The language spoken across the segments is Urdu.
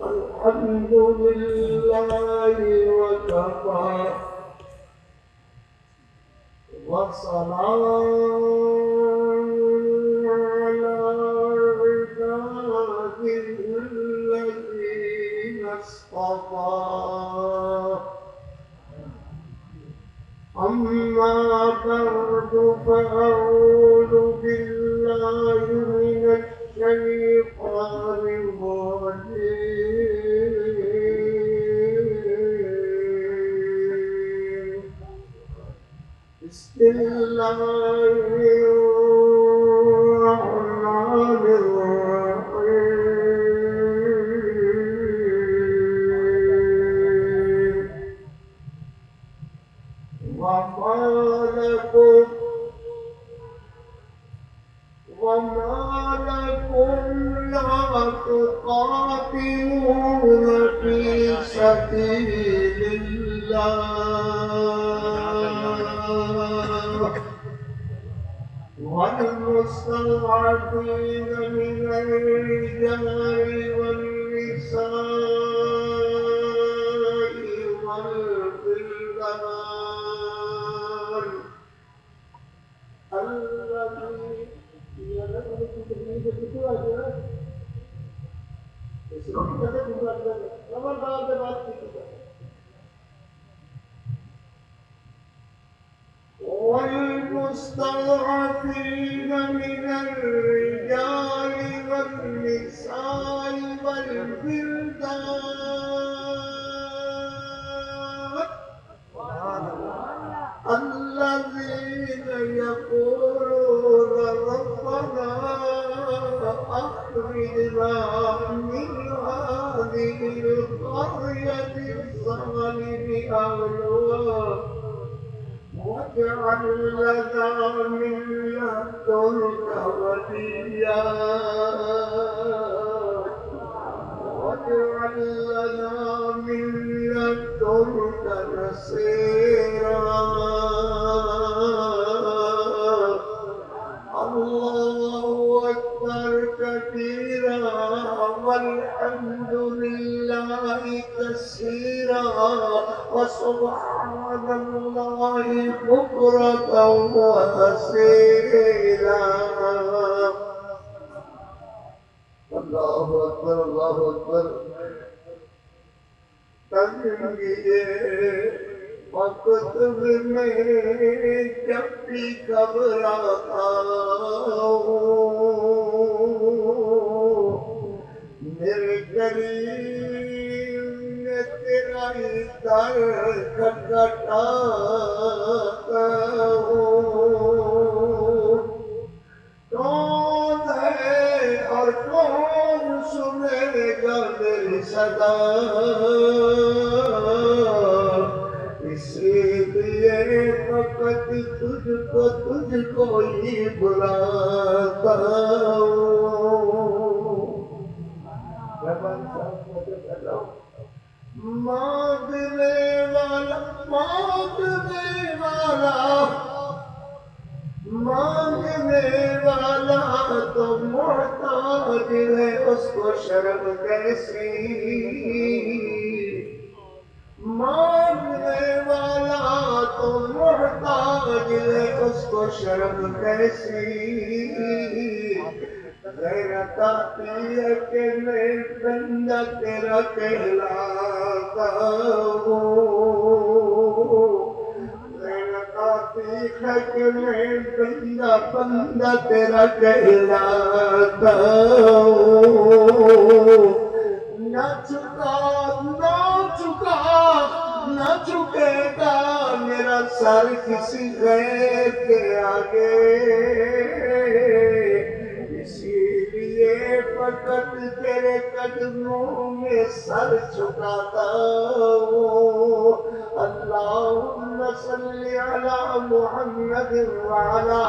الحمد لله وكفى وسلام على عباده الذين اصطفى أما بعد فأعوذ بالله من الشيطان الرجيم بسم الله الرحمن الرحيم وما لكم لا تقاتلون في سبيل الله والمستضعفين من الرجال والنساء والولدان الذين والمستضعفين من الرجال والنساء والولدان الذين يقولون ربنا أخرجنا من هذه القرية الظالم أهلها واجعل لنا من لدنك وليا واجعل لنا من لدنك نصيرا الله أكبر كبيرا والحمد لله كثيرا وسبحان الله بكرة وأصيلا الله أكبر الله أكبر تنگیے وقت میں جب بھی گھبراتا ہوں میرے قریب میں تیرا ہی در کھٹکھٹاتا ہوں کون ہے اور کون سنے گا میری صدا اسی لیے فقط تجھ کو ہی بلاتا ہوں مانگنے والا تو محتاج ہے اس کو شرم کیسی مانگنے والا تو محتاج ہے اس کو شرم کیسی غیرت آتی ہے کہ میں بندہ تیرا کہلاتا ہوں غیرت آتی ہے کہ میں بندہ تیرا کہلاتا ہوں نہ جھکے گا میرا سر کسی غیر کے آگے اسی لیے فقط تیرے قدموں میں سر جھکاتا ہوں اللہم صلی علی محمد وعلی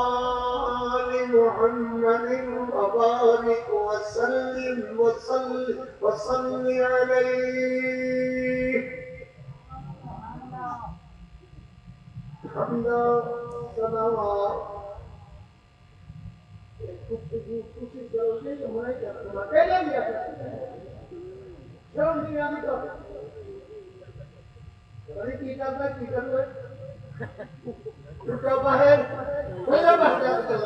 آل محمد وبارک وسلم علیہ حمدہ صلوات کسی کرو گے کہ میں کیا کروں پہلے بھی شرم نہیں آنی تو کی کرنا کی کرنا اٹھا باہر پہلے باہر جاتا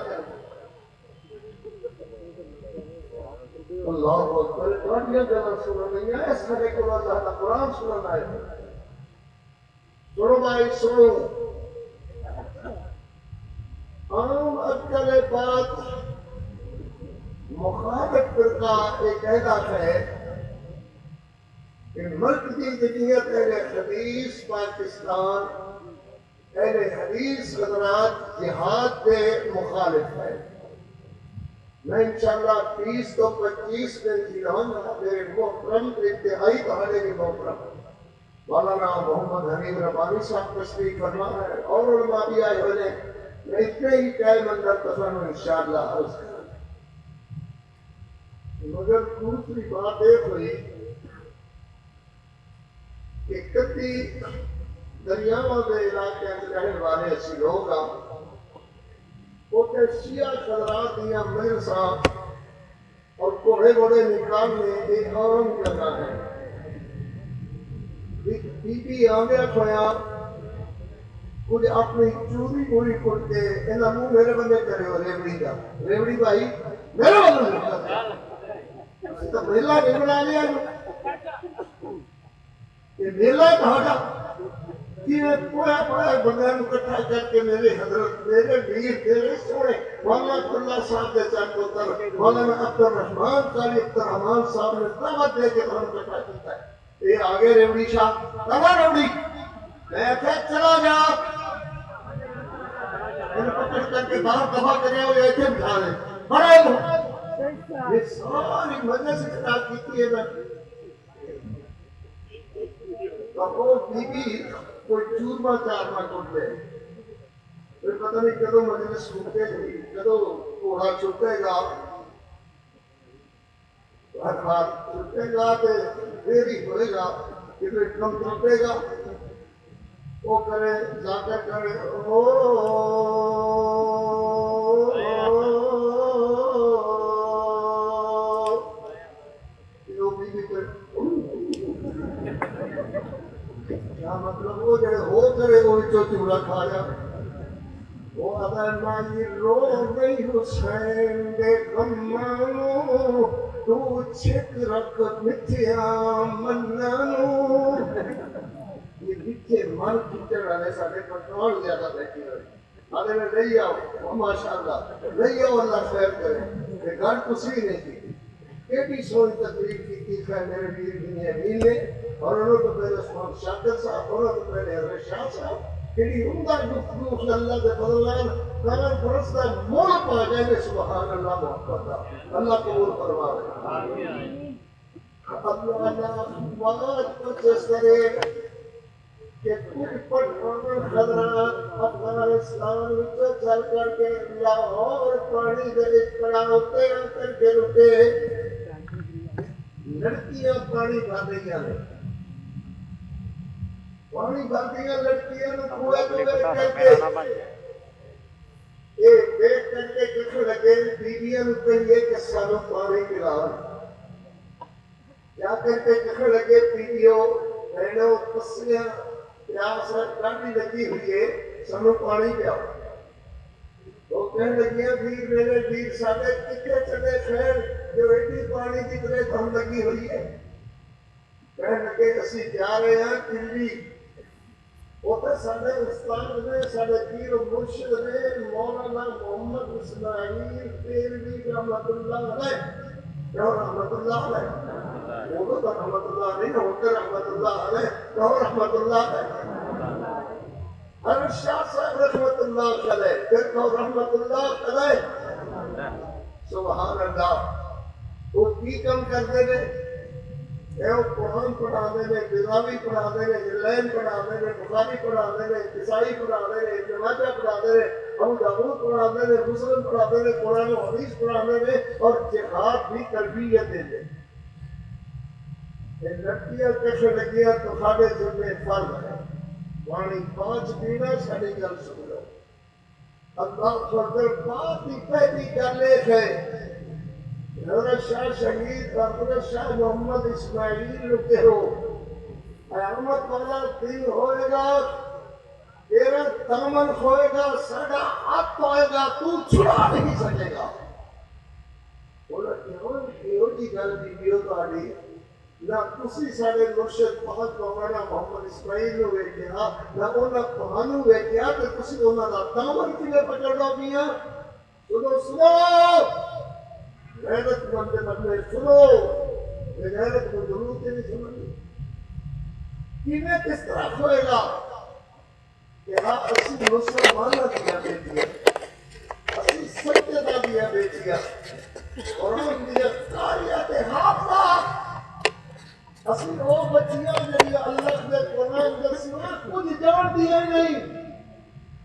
اللہ اکبر قرآن جلال سننا نہیں ہے اس طرح کو اللہ تعالیٰ قرآن سننا ہے سنو بھائی سنو عام اکل بات مخالف فرقہ ایک قاعدہ ہے کہ مرکزی جمعیت اہل حدیث پاکستان اہل حدیث حضرات جہاد کے مخالف ہے میں انشاءاللہ 20 تو 25 دن کی رہوں میرے محترم انتہائی کہانے کے محترم مولانا محمد حنیف ربانی صاحب تشریف فرما ہے اور علماء بھی آئے ہوئے میں اتنے ہی قائم اندر پسند ہوں انشاءاللہ عرض کروں مگر دوسری بات ایک ہوئی کہ کتی دریاؤں کے علاقے میں رہنے والے ایسی لوگ وہ کہ شیعہ حضرات یا میر صاحب اور کوڑے بڑے نکالنے ایک عام کرنا ہے بی بی آنگے کھویا کچھ اپنی چوری پوری کھل کے انہاں منہ میرے بندے کرے ہو ریوڑی کا ریوڑی بھائی میرے بندے کرے تو میلہ نہیں بنا لیا یہ میلہ کہاں جا کہ پورا بندہ اکٹھا کر کے میرے حضرت میرے ویر تیرے سونے مولانا اللہ صاحب کے چند پتر مولانا عبد الرحمان قاری عبدالرحمان صاحب نے دعوت دے کے ہم اکٹھا کیتا ہے یہ آگے ریوڑی شاہ کہاں ریوڑی میں کہ چلا جا انہیں پکڑ کر کے باہر دفع کرے ہوئے ایسے بٹھا لیں بڑے لو یہ ساری مجلس اختار کیتی ہے میں وہ بی بی کوئی چورما چارما کوٹ لے پھر پتہ نہیں کدو مجلس چھوٹے گی کدو کوڑا چھوٹے گا ہر بار چھوٹے گا تو دیری ہوئے گا کتنے کم چھوٹے گا وہ کرے جا کر کرے کیا مطلب وہ جڑے ہو کرے وہ چوڑا کھا جا وہ ادائی رو گئی حسین دے غمانو تو چھک رکھ مٹھیا منانو یہ مٹھے من کھچڑ والے سارے کنٹرول زیادہ بیٹھی ہوئی آدھے میں لے آؤ ماشاءاللہ لے آؤ اللہ خیر کرے یہ گھر کسی نہیں کی یہ بھی سوئی تقریب کی تھی کہ میرے ویر بن امین نے اور انہوں تو پہلے عثمان شاکر صاحب انہوں تو پہلے حضرت شاہ صاحب کہ عمدہ گفتگو صلی اللہ کے فضلان کامن فرستہ مول پا جائے سبحان اللہ محمد اللہ قبول فرمائے اللہ بات کچھ اس طرح کہ کچھ پٹھان حضرات افغانستان وچ چل کر کے لاہور پانی دے وچ کھڑا ہوتے کر کے رکے لڑکیاں پانی بھر رہی ہیں پانی بھر دیا لڑکیاں نے کنویں کو دیکھ کر کے یہ دیکھ کر کے کچھ لگے بیویاں نے کہیے کہ سانو پانی پلاؤ جا کر کے کچھ لگے بیویوں بہنوں پسیاں پیاس کافی لگی ہوئی ہے سانو پانی پلاؤ وہ کہنے لگیاں ویر میرے ویر ساڈے کتنے چلے خیر جو ایڈی پانی کی طرح ہم لگی ہوئی ہے کہنے لگے اسی جا رہے ہیں دلی وہ تو سارے استاد نے سارے پیر و مرشد نے مولانا محمد اسماعیل پیروی رحمت اللہ علیہ رحمت اللہ علیہ وہ تو رحمت اللہ نہیں ہوتے رحمت اللہ علیہ رحمت اللہ علیہ ہر شاہ صاحب رحمت اللہ علیہ پھر تو رحمت اللہ علیہ سبحان اللہ وہ کی کم کرتے ہیں وہ قرآن پڑھا دے بزاوی پڑھا دے جلین پڑھا دے بخاری پڑھا دے عیسائی پڑھا دے ابن ماجہ پڑھا دے ابو داؤد پڑھا دے مسلم پڑھا دے قرآن و حدیث پڑھا دے اور جہاد بھی تربیت دے یہ لڑکیاں کیسے لگیاں تو ساڑھے ذمہ فرض ہے پانی پانچ پینا ساری گل سن لو اللہ فضل بات کی پہلی گل یہ ہے حضرت شاہ شہید حضرت شاہ محمد اسماعیل رکے ہو قیامت والا دن ہوئے گا تیرا دامن ہوئے گا ساڈا ہاتھ ہوئے گا تو چھڑا نہیں سکے گا بولا کیوں کیوں جی گل کی تاری نہ تسی سارے مرشد بہت مولانا محمد اسماعیل نو ویکھیا نہ انہاں تہانوں ویکھیا تے تسی انہاں دا دامن کیویں پکڑ لو گیا سنو غیرت مند بندے سنو غیرت کو ضرورت نہیں سننی کیویں کس طرح ہوئے گا کہ ہاں اسی مسلمانوں دیا بیٹیاں اسی سجدہ دیا بیٹیاں قرآن دیا کاریاں تے حافظ اسی وہ بچیاں جڑی اللہ دے قرآن دے سوا کچھ جان دیا نہیں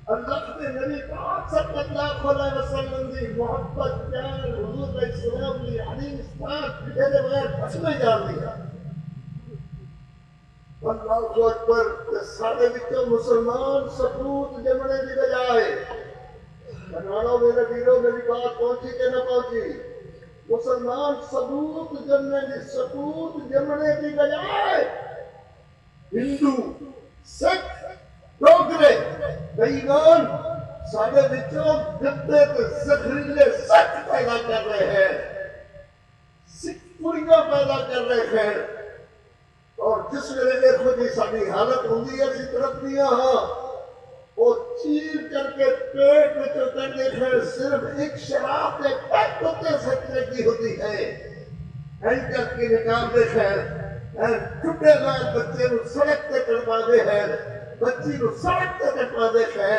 اللہ کے نبی پاک صلی اللہ علیہ وسلم دی محبت پیار حضور علیہ السلام دی حدیث پاک دے بغیر کچھ نہیں جان دیا اللہ اکبر سارے وچوں مسلمان سپوت جمنے دی بجائے بنانا میرے ویرو میری بات پہنچی کہ نہ پہنچی مسلمان ثبوت جمنے کی بجائے ہندو سکھ ڈوگرے بےایمان سارے وچوں گدے تے زہریلے سکھ پیدا کر رہے ہیں سکھ کڑیاں پیدا کر رہے ہیں اور جس ویلے دیکھو جی ساری حالت ہوندی ہے اسی طرف دیا ہاں وہ چیر کر کے پیٹ میں جو کر دیکھے صرف ایک شراب کے پیٹ ہوتے سکتے کی ہوتی ہے اینکر کی نکال دیکھے چھٹے لائے بچے نو سڑک تے کٹوا دے ہے بچی نو سڑک تے کٹوا دے ہے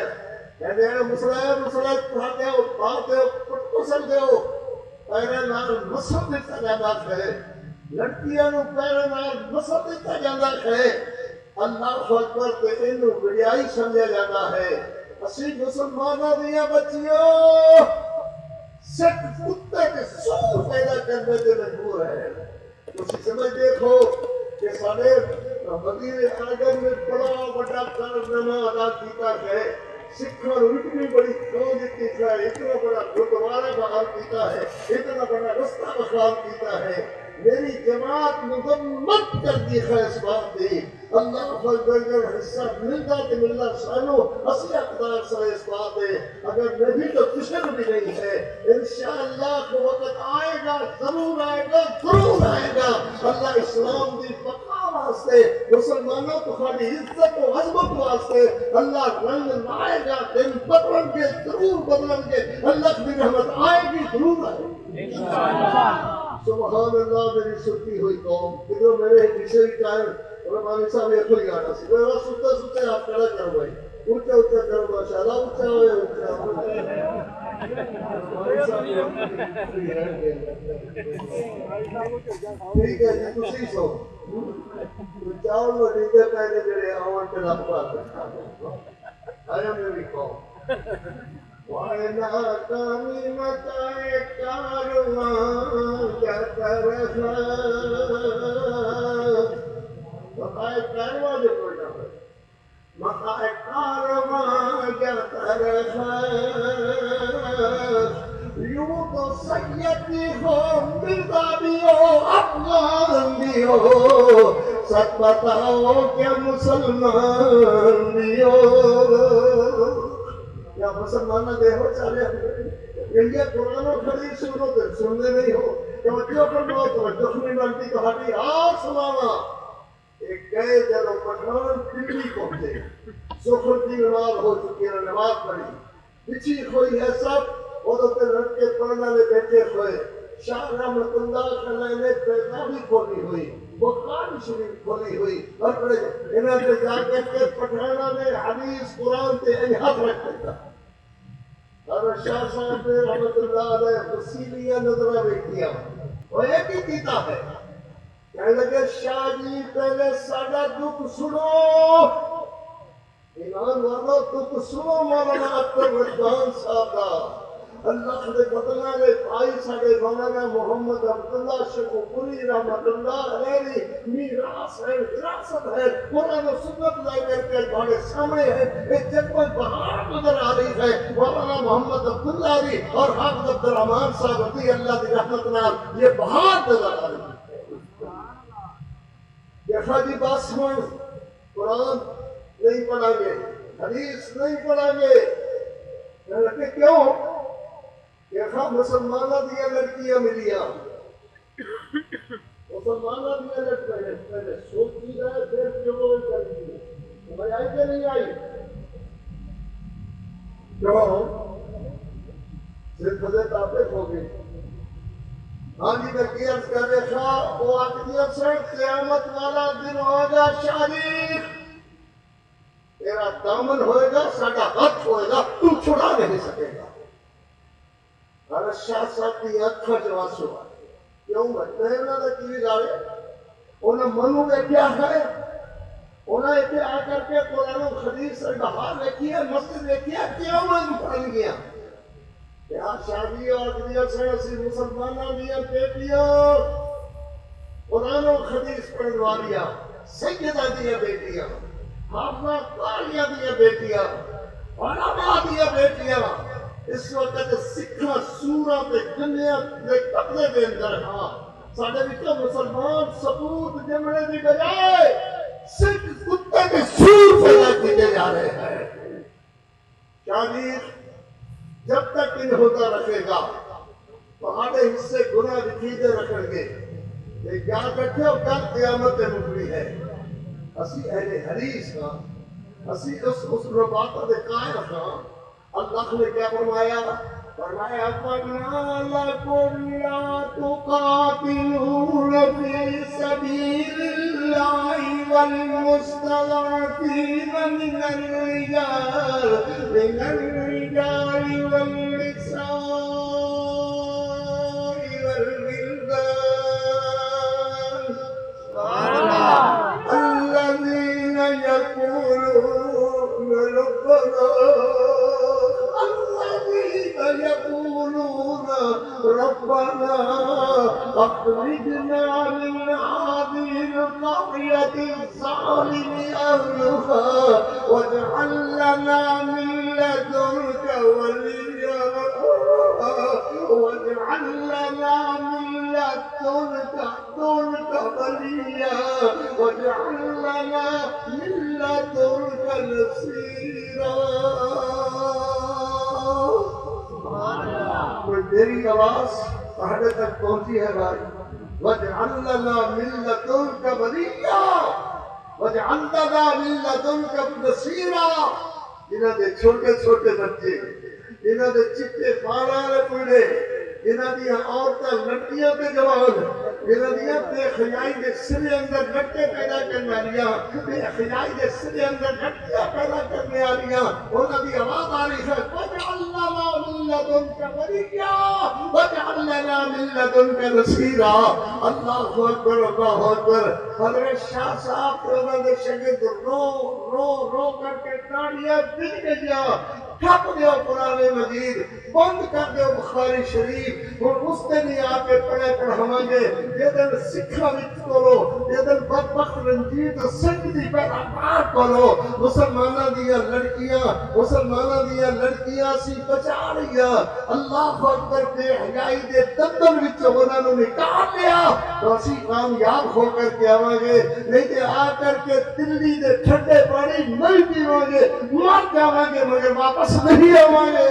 کہنے ہیں مسئلہ پڑھاتے ہو باتے ہو پٹکو سکتے ہو پیرے نال مسل دیتا جانا ہے لڑکیاں نو پیرے نال مسل دیتا جانا ہے اللہ اکبر تے اینو وڈیائی سمجھا جاتا ہے اسی مسلمانوں دیا بچیوں سکھ کتے کے سور پیدا کرنے کے مجبور ہے تسی سمجھ دیکھو کہ سارے وزیر اعظم نے بڑا بڑا کارنامہ ادا کیتا ہے سکھاں اتنی بڑی فوج دیتی ہے اتنا بڑا گردوارا بحال کیتا ہے اتنا بڑا رستہ بحال کیتا ہے میری جماعت مذمت کر دی ہے اس بات دی اللہ فضل حصہ ملتا کہ ملنا سانو اسی اقدار سے اس بات ہے اگر نہیں تو کسی بھی نہیں ہے انشاءاللہ کو وقت آئے گا ضرور آئے گا اللہ اسلام دی بقا واسطے مسلمانوں کو خالی عزت و عظمت واسطے اللہ رنگ لائے گا دن بدلن کے ضرور بدلن کے اللہ کی رحمت آئے گی ضرور آئے انشاءاللہ سبحان اللہ میری سنتی ہوئی قوم کدھر میرے کسی ٹائم ربانی صاحب یہ کوئی گانا سی میرا سنتے آپ کھڑا کرو بھائی اونچا کرو ماشاءاللہ اونچا ہوئے ٹھیک ہے جی تسی سو چاول میں ڈیجے پہلے جڑے آون تے رب پاک آیا میری قوم وَإِنَا كَانِ مَتَعِ كَارُوَانْ كَتَرَفَا مَتَعِ كَارُوَانْ جو کوئی نہ ہے مَتَعِ كَارُوَانْ كَتَرَفَا یوں تو سیدی ہو مرزا بھی ہو افغان بھی ہو سچ بتاؤ کہ مسلمان بھی ہو یا مسلمانہ دے ہو چالے یہ قرآن و حدیث سنو تے سننے نہیں ہو توجہ کرنا توجہ نہیں ملتی تو ہٹی سنانا ایک گئے جب پٹھان دلی پہنچے سفر کی نماز ہو چکی ہے نماز پڑھی بچی ہوئی ہے سب وہ تو لڑکے پڑھنے میں بیٹھے ہوئے شاہ رحمت اللہ علیہ نے پیغامی کھولی ہوئی بخاری شریف کھولی ہوئی اور پڑھے انہوں نے جا کے پٹھانا نے حدیث قرآن تے اجہاد رکھ دیتا اور شاہ صاحب نے رحمت اللہ علیہ وسیلیہ نظرہ بیٹھیا وہ ایک ہی کیتا ہے کہنے لگے شاہ جی پہلے ساڑھا دکھ سنو ایمان والو دکھ سنو مولانا اکبر رضوان صاحب کا اللہ نے بدلنا نے بھائی ساڑے مولانا محمد عبداللہ شیخو پوری رحمت اللہ علیہ میراث ہے، وراثت ہے، قرآن و سنت لائے کر کے بڑے سامنے ہے. ایک جب کوئی بہار نظر آ رہی ہے مولانا محمد عبداللہ علی اور حافظ عبد الرحمن صاحب رضی اللہ کی رحمت نال یہ بہار نظر آ رہی ہے. دیکھا جی بات سمجھ، قرآن نہیں پڑھا گے، حدیث نہیں پڑھا گے. لڑکے کیوں؟ دیکھا مسلمانہ دیا لڑکیاں ملیاں، مسلمانہ دیا لڑکیاں پہلے سوچی رہے پھر جو کرتی ہے. سمجھ آئی کہ نہیں آئی؟ کیوں؟ صرف حضرت آپ ہو گئی. ہاں جی میں کی عرض کر رہا تھا وہ آدمیت سے قیامت والا دن ہوگا شریف، تیرا دامن ہوئے گا، ساڑھا ہاتھ ہوئے گا، تو چھڑا نہیں سکے گا. حضرت شاہ صاحب کی اکھا جواب سوا کیوں بچتے ہیں انہوں نے کی جاوے انہیں منو میں کیا ہے، انہیں ایتے آ کر کے قرآن و حدیث سے بہار رکھی ہے، مسجد رکھی ہے، کیوں من پھل گیا. یہاں شادی اور دنیا سے اسی مسلمانہ دیا بیٹیاں قرآن و حدیث پڑھوا لیا، سیدہ دیا بیٹیاں، حافظہ قاریہ دیا بیٹیاں، علماء دیا بیٹیاں اس وقت سکھا سورہ پہ دنیا کے قبضے دے اندر. ہاں ساڑھے بچہ مسلمان ثبوت جمعے دی بجائے سکھ کتے کے سور پیدا کیے جا رہے ہیں. شادی جب تک ان ہوتا رکھے گا پہاڑے حصے گناہ رکھیدے رکھیں گے. یہ یاد رکھے اور کل قیامت مکری ہے. اسی اہل حدیث کا اسی اس رباطہ دے قائم کا اللہ نے کیا فرمایا؟ فرمایا فَمَا لَكُمْ لَا تُقَاتِلُونَ فِي سَبِيلِ اللَّهِ وَالْمُسْتَضْعَفِينَ مِنَ الرِّجَالِ وَالنِّسَاءِ وَالْوِلْدَانِ الَّذِينَ يَقُولُونَ ربنا أخرجنا من هذه القرية الظالم أهلها واجعل لنا من لدنك وليا واجعل لنا من لدنك وليا واجعل لنا من لدنك نصيرا. میری آواز پہاڑے تک پہنچی ہے بھائی. وَاجْعَلْ لَنَا مِن لَّدُنْكَ وَلِيًّا وَاجْعَلْ لَنَا مِن لَّدُنْكَ نَصِيرًا. جنہاں دے چھوٹے چھوٹے بچے، جنہاں دے چٹے پاڑے پڑے، جنہاں دیا عورتیں لڑکیاں تے جوان، جنہاں دیا بے خیائی دے سرے اندر لڑکے پیدا کرنے آلیاں، بے خیائی دے سرے اندر لڑکیاں پیدا کرنے آلیاں، انہاں دی آواز آ رہی ہے وَاجْعَلْ لَنَا مِن لَّدُنْكَ وَلِيًّا وَاجْعَلْ لَنَا مِن لَّدُنْكَ نَصِيرًا. اللہ اکبر اللہ اکبر. حضرت شاہ صاحب انہوں نے شاگرد رو کر کے تاڑیاں بن گیا. ٹھپ دیو قرآن مجید، بند کر دیو بخاری شریف. اور اس دن ہی آ کے پڑھے پڑھاواں گے یہ دن سکھا وچ کرو، یہ دن بدبخت رنجیت سنگ دی پیداوار کرو. مسلمانہ دیا لڑکیاں سی بچا رہیا. اللہ اکبر بے حیائی دے دندن وچ انہاں نوں نکال لیا تو اسی کامیاب ہو کر کے آواں گے. نہیں تے آ کر کے دلی دے ٹھنڈے پانی نہیں پیواں گے، مر جاواں گے مگر واپس نہیں آواں گے.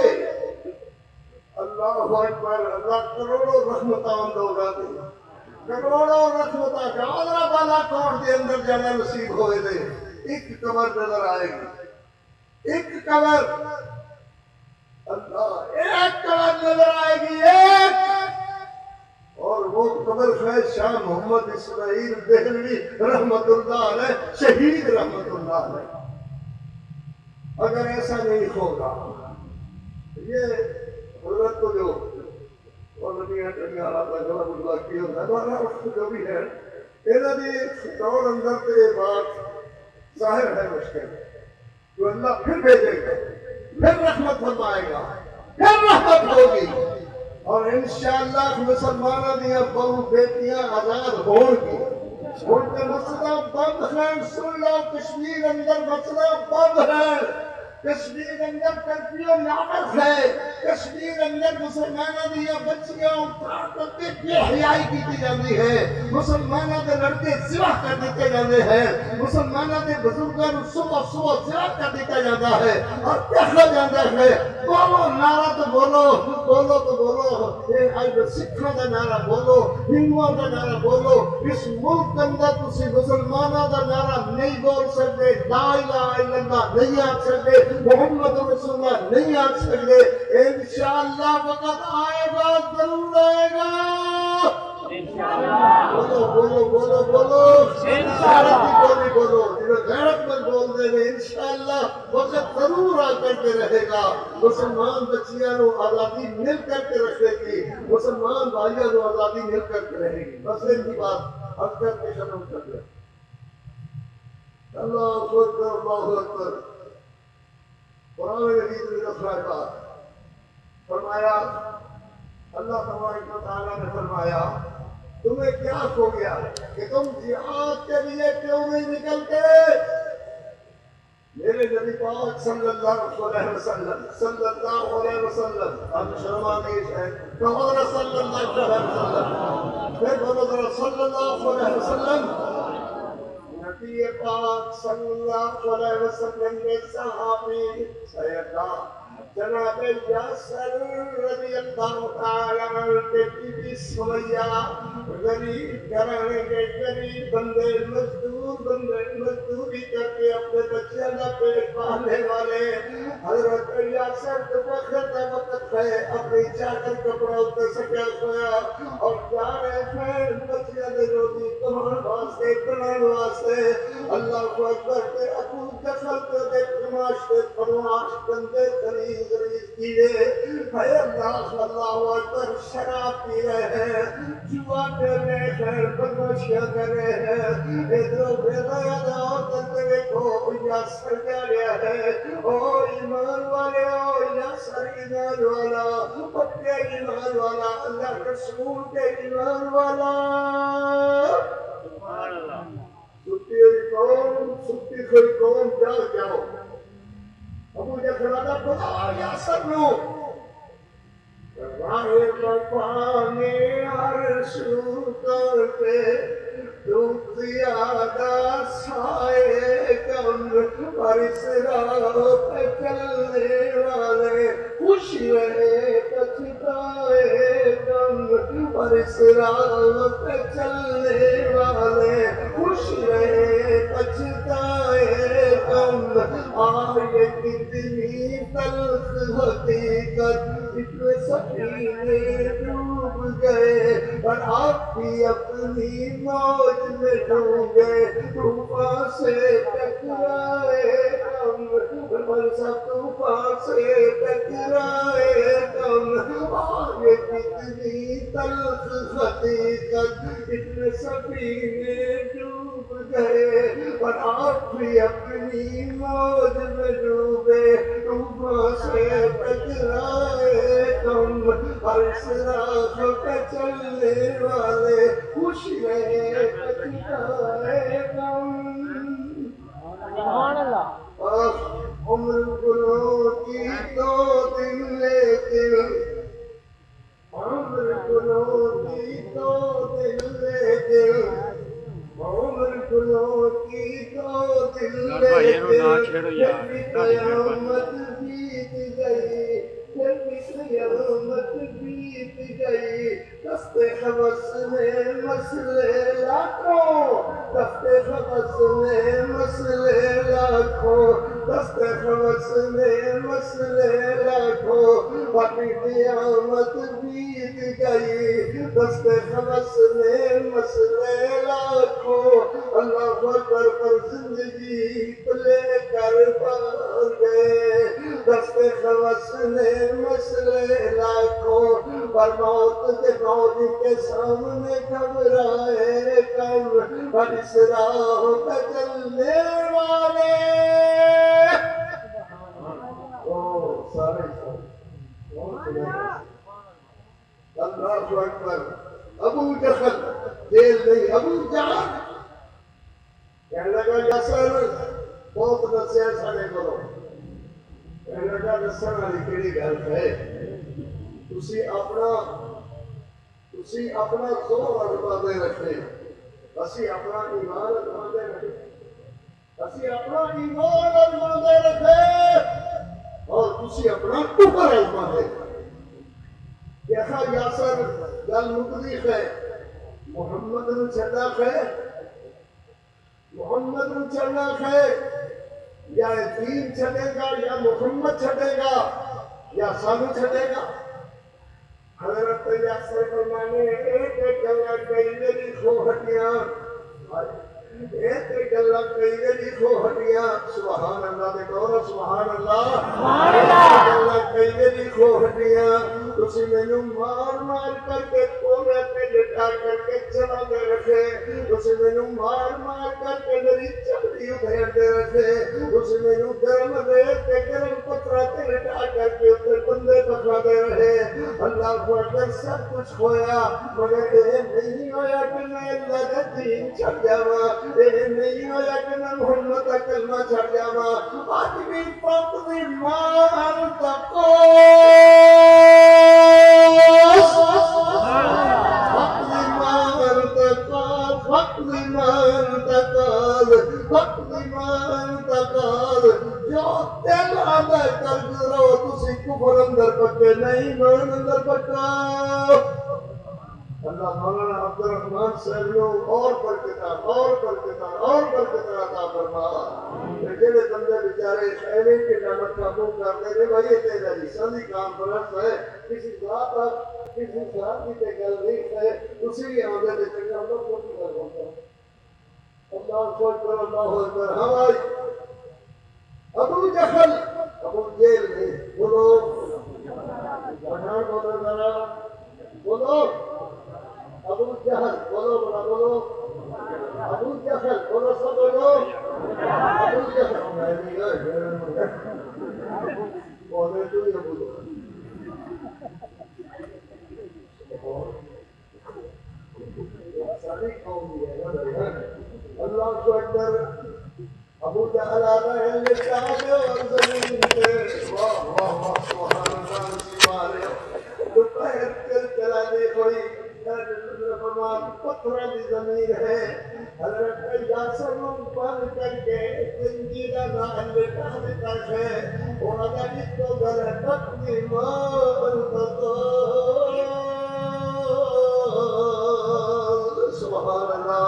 اللہ اکبر. اللہ کروڑوں رحمتاں دوگا دے، کروڑوں رحمتاں جالا بالا کوٹ دے اندر جانا نصیب ہوئے دے. ایک قبر نظر آئے گی، ایک قبر، اللہ ایک قبر نظر آئے گی ایک. اور وہ قبر ہے شاہ محمد اسماعیل دہلوی رحمت اللہ علیہ، شہید رحمت اللہ علیہ. اگر ایسا نہیں ہوگا یہ حضرت کو جو اور نبی اٹھنی آلہ کا جواب اللہ کی ہوتا ہے دوارا وقت جو بھی ہے اینا دی دور اندر تے بات ظاہر ہے مشکل جو اللہ پھر بھیجے گا، پھر رحمت فرمائے گا. پھر راحت ہوگی اور انشاءاللہ مسلمانوں دیا بہو بیٹیاں آزاد ہون گی ان کے مسئلہ بند ہے سن لو کشمیر اندر مسئلہ بند ہے کشمیر اندر کرفیو نافذ ہے کشمیر اندر مسلمانوں دیا بچیاں اٹھا کر کے بے حیائی کی جاتی ہے مسلمانوں کے لڑکے ذبح کر دیتے جاتے ہیں مسلمانوں کے بزرگوں کو صبح صبح ذبح کر دیتا جاتا ہے اور کہا جاتا ہے بولو نعرہ تو بولو بولو تو بولو سکھوں کا نعرہ بولو ہندوؤں کا نعرہ بولو اس ملک کے اندر تسی مسلمانوں کا نعرہ نہیں بول سکتے لا الہ الا اللہ نہیں آکھ سکتے محمد رسول اللہ نہیں آکھ سکتے انشاءاللہ وقت آئے گا ضرور آئے گا بولو بولو بولو بولو انشاءاللہ بولو غیرت میں بول دے رہے انشاءاللہ وقت ضرور آ کر کے رہے گا مسلمان بچیاں کو آزادی مل کر کے رکھے گی مسلمان بھائیوں کو آزادی مل کر کے رہے گی بس ان کی بات حق کر کے ختم کر دیں اللہ اکبر قرآن مجید میں دکھایا فرمایا اللہ تبارک و تعالیٰ نے فرمایا تمہیں کیا ہو گیا کہ تم جہاد کے لیے کیوں نہیں نکلتے میرے نبی پاک صلی اللہ علیہ وسلم ہم شرما نہیں ہے کہو ذرا صلی اللہ علیہ وسلم پھر بولو ذرا صلی اللہ علیہ وسلم نبی پاک صلی اللہ علیہ وسلم کے صحابی سیدنا جناب یاسر رضی اللہ تعالیٰ عنہ کے بی بی سمیہ غریب گھرانے کے غریب بندے مزدوری کر کے اپنے بچے کا پیٹ پالنے والے حضرت یاسر کے وقت ہے اپنی چادر کپڑا اتر سکیا سویا اور جا رہے ہیں بچے کے روزی کمان واسطے بنان واسطے اللہ کو اکبر کے ابو جفر کے دیکھ نماش کے فرماش بندے غریب کیے اے اللہ اکبر شراب پی رہے ہیں جوا کر رہے ہیں بدماشیاں کر رہے ہیں ادھر بیدایا کرتے دیکھو یاسر کیا لیا ہے او ایمان والے او یاسر ایمان والا پکے ایمان والا اللہ رسول کے ایمان والا ستی کوئی قوم جاؤ ابو جفر بلا یاسر نو راہ مقامی عرش کرتے دکھ زیادہ سائے کم اور اس راہ پہ چلنے والے خوش رہے پچھتائے کم اور اس راہ پہ چلنے والے خوش رہے پچھتائے کم آئے کتنی تلخ حقیقت اتنے سکینے ڈوب گئے اور آپ بھی اپنی موج میں ڈوبے طوفان سے ٹکرائے کم پر سب طوفان سے ٹکرائے کم آگے کتنی تلخ حقیقت اتنے سکینے ڈوب گئے اور آپ بھی اپنی موج میں ڈوبے طوفان سے ٹکرائے کم اور اس راہ پہ چلنے والے خوش رہے پچھتائے کم عمر گلوں کی تو دن لیکن عمر گلوں کی تو دن لیکن عمر گلوں کی تو دل لیکن قیامت بیت گئی قیامت بیت گئی دست حوث میں مسئلے لاکھوں دست حوث میں مسئلے لاکھوں دست حوث میں مسئلے لاکھوں ابھی قیامت بیت گئی دست حوث میں مسئلے لاکھوں اللہ اکبر پر زندگی لے کر پار گئے دست حوث میں مسئلے لاکھوں پر موت کے سامنے گھبرائے کم پر اس راہ پہ چلنے والے اللہ اکبر. ابو جہل جیل نہیں، ابو جہل کہنے لگا یاسر بہت دسیا سارے کو. کہنے لگا دسن والی کہڑی گل ہے، تسی اپنا زور آزماتے رکھے، اسی اپنا ایمان آزماتے رکھے، اسی اپنا ایمان آزماتے رکھے اور تسی اپنا کفر آزماتے رکھے. دیکھا یاسر گل مکدی ہے، محمد نو چھڈنا ہے، محمد نو چھڈنا ہے، یا دین چھڈے گا یا محمد چھڈے گا یا سانو چھڈے گا. حضرت یاسر فرمانے ایک ایک گلا کئی میری کھو ہٹیاں، ایک ایک گلا کئی میری کھو ہٹیاں. سبحان اللہ دے کہو سبحان اللہ. سبحان اللہ. گلا کئی میری کھو ہٹیاں، تسی مینوں مار مار کر کے کونے پہ لٹا کر کے چلا دے رکھے، تسی مینوں مار مار کر کے میری چمڑی ادھیڑ دے رکھے، تسی مینوں گرم ریت تے گرم پتھرا تے لٹا کر کے اتنے بندے پکڑا دے رہے. اللہ اکبر. سب کچھ ہویا مگر یہ نہیں ہویا کہ میں اللہ کا دین چھڑ جاواں، یہ نہیں ہویا کہ میں محمد کا کلمہ چھڑ جاواں. آج بھی پاپی مار تکو نہیں مان اندر پکا. اللہ مولانا عبد الرحمان صاحب اور برکتاں عطا فرما. جڑے بندے بیچارے خیمے کے نام قابو کرتے ہیں بھائی تیرا سنی کانفرنس ہے، کسی ذات کی گل نہیں ہے، اسی بھی آدھے میں چنگا لوگ کو کر ہوتا ہے. اللہ اکبر اللہ اکبر. ہماری ابو جہل ابو جیل نہیں بولو پٹھان بولو ذرا بولو ابو جہل بولو بڑا بولو ابو جہل بولو سب بولو ابو جہل بولے تو یہ بولو. ساری قوم ہے اللہ کو اکبر. ابو جہل آ رہے ہیں لٹانے اور زمین پہ واہ واہ واہ سبحان اللہ سبحان دوپہر چل چلانے کوئی پتھروں کی زمین ہے. حضرت یاسر بند کر کے زنجیرہ نال لٹا دیتا ہے. وہ اگر اس کو گھر پتنی مان سبحان اللہ.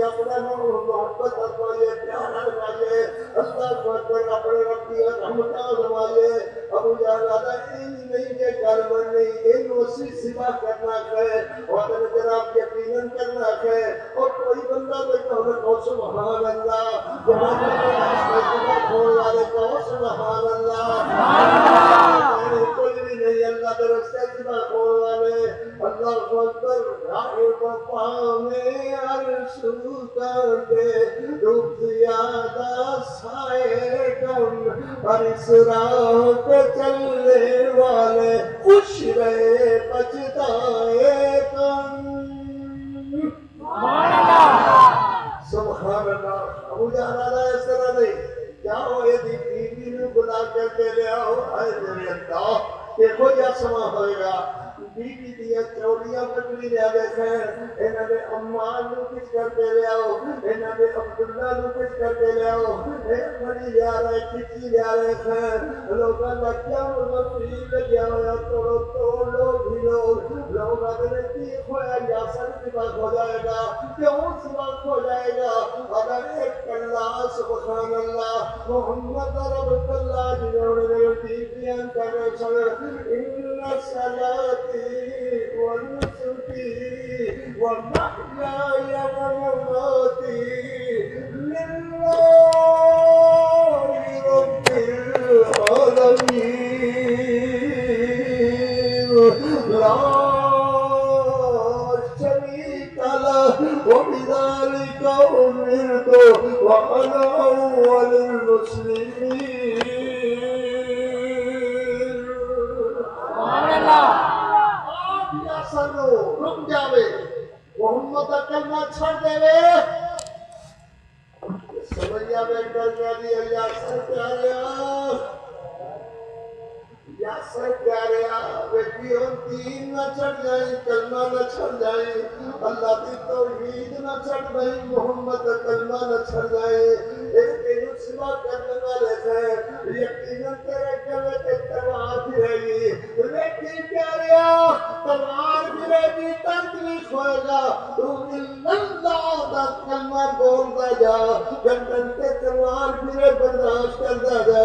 اپنا محبت ازمائیے، پیار ازمائیے، اللہ کو اپنے ربی رحمت ازمائیے. ابو جہل نہیں یہ گل بننی، اسی سوا کرنا ہے اور جناب یقیناً کرنا ہے. اور کوئی بندہ کہو سبحان اللہ، کھول والے کہو سبحان اللہ. کوئی بھی نہیں اللہ کے راستے سوا کھول والے. اللہ اکبر. پانے عرش کرتے رک زیادہ سائے کم، اور اس راہ پہ چلنے والے خوش رہے پچھتائے کم. سبحان اللہ. ابو جہل اس طرح نہیں، جاؤ یہ بیوی نو بلا کر کے لے آؤ. اے میرے اللہ دیکھو جا سما ہوئے گا. بیوی دیا چوڑیاں پکڑی لیا دیکھیں، انہوں نے عمال نو کچھ کر کے لے آؤ، انہوں نے عبداللہ نو کچھ کر کے لے آؤ. بڑی لیا رہے کچی لیا رہے ہیں. لوگاں کا کیا مطلب لگیا ہوا توڑو توڑ لو بھی لوگ اگر ٹھیک ہوا یاسر کی بات ہو جائے گا، کیوں اس وقت ہو جائے گا اگر ایک اللہ سبحان اللہ محمد رب اللہ جنہوں نے بیان کرنے سن. ان صلاتی ونسکی ومحیای ومماتی للہ رب العالمین لا شریک لہ وبذلک امرت وانا اول المسلمین. اثر نو رک جاوے محمد دا کلمہ چھڑ دے وے سمجھا میں ڈر گیا دی یاسر پیاریا یاسر پیاریا بیٹی ہم دین نہ چڑھ جائیں کلمہ نہ چھڑ جائیں اللہ کی توحید نہ چڑھ جائیں محمد کا کلمہ نہ چھڑ جائیں ایک تینوں سوا کرنے والے ہیں یقیناً تیرے گلے کے تلوار بھی رہی لیکن پیاریا تلوار بھی رہی تکلیف ہوئے گا تو اللہ کا کلمہ بولتا جا گردن کے تلوار بھی رہے برداشت کرتا جا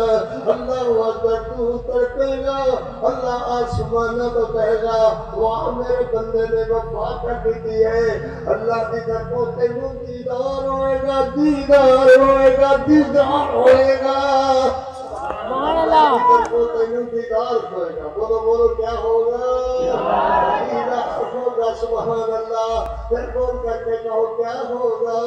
اللہ اکبر تو تڑپے گا اللہ آسمانہ تو کہے گا وہاں میرے بندے نے وفا کر دی ہے اللہ کی طرف تینوں دیدار ہوئے گا دیدار ہوئے گا دیدار ہوئے گا سبحان اللہ تینوں دیدار ہوئے گا بولو بولو کیا ہوگا دیدار ہوگا سبحان اللہ پھر بول کر کے کہو کیا ہوگا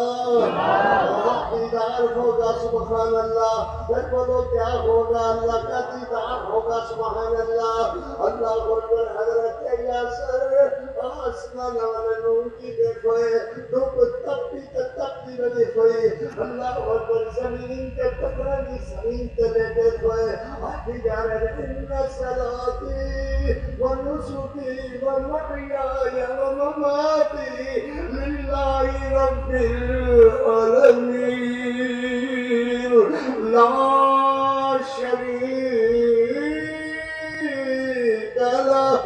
دیدار ہوگا سبحان اللہ پھر بولو کیا ہوگا اللہ کا دیدار ہوگا سبحان اللہ اللہ اکبر حضرت یاسر آسمان والے نور کی دیکھوئے دھوپ تپتی بنی ہوئی اللہ اکبر زمین کے ٹکرے کی زمین تلے دیکھوئے آتی جا رہے ان صلاتی ونسکی ومحیای ومماتی للہ رب العالمین لا شریک له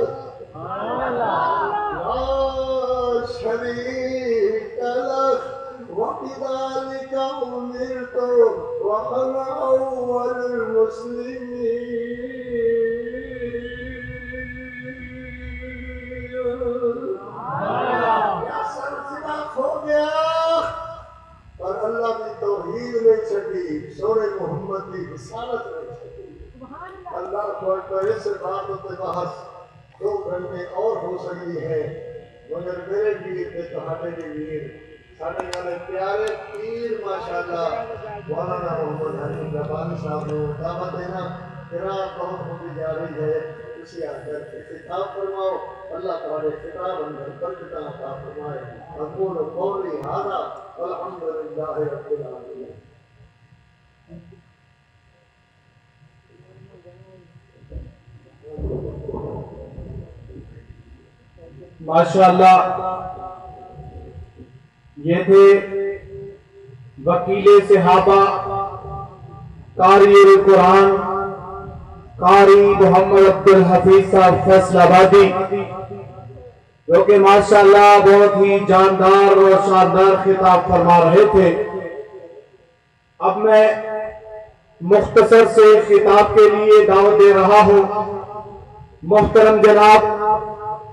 شريك له وبذلك أمرت وأنا أول المسلمين يا سلسلہ ہو گیا اور اللہ کی توحید نہیں چھٹی سورہ محمد کی رسالت نہیں چھٹی اللہ کو اس بات و بحث 2 گھنٹے اور ہو سکتی ہے مگر میرے پیر کے تہاڈے کے پیر ساڈے والے پیارے پیر ماشاءاللہ مولانا محمد حنیف ربانی صاحب نے دعوت دینا قرآن بہت ہوتی جا رہی ہے اسی آ کر خطاب فرماؤ اللہ تعالی خطاب اندر برکتاں عطا فرمائے اقول قولی ھذا والحمدللہ رب العالمین ماشاءاللہ یہ تھے وکیل صحابہ قاری القرآن قاری محمد عبدالحفیظ صاحب فیصل آبادی جو کہ ماشاءاللہ بہت ہی جاندار اور شاندار خطاب فرما رہے تھے اب میں مختصر سے خطاب کے لیے دعوت دے رہا ہوں محترم جناب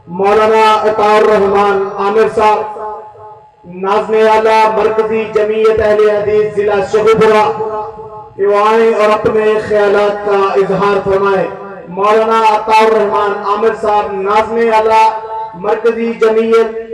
مولانا عطاء الرحمان عامر صاحب ناظم اعلیٰ مرکزی جمعیت اہل حدیث ضلع شہپورہ کہ وہ آئیں اور اپنے خیالات کا اظہار فرمائے مولانا عطاء الرحمان عامر صاحب ناظم اعلیٰ مرکزی جمعیت